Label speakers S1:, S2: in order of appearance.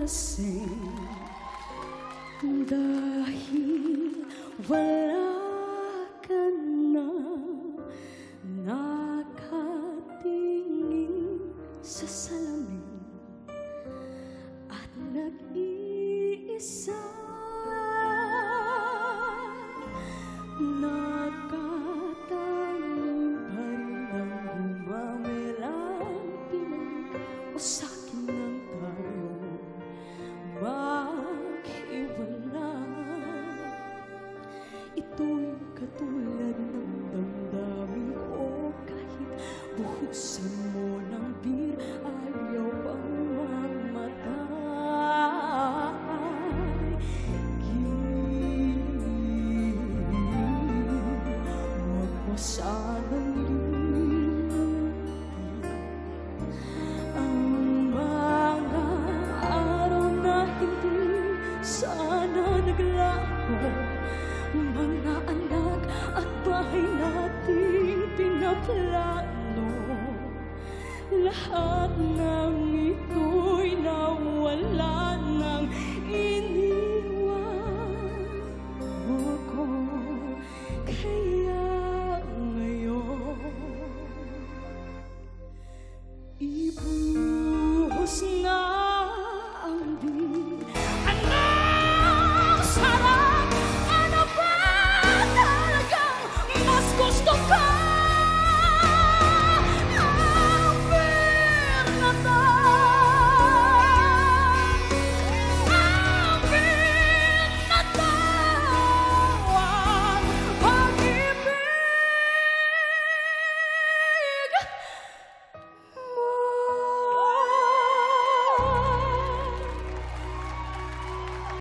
S1: lasing dahil wala ka na nakatingin sa salamin at nag-iisa nakatanging pa rin ang bumamelang pinag o sa'kin lang tayo maghiwalay. Ito'y katulad ng damdamin ko kahit buhusan mo ng bir ayaw pang mamatay. Huwag mo sanang limutin ang mga araw na hindi sana naglaho, mga anak at bahay natin pinaplaan.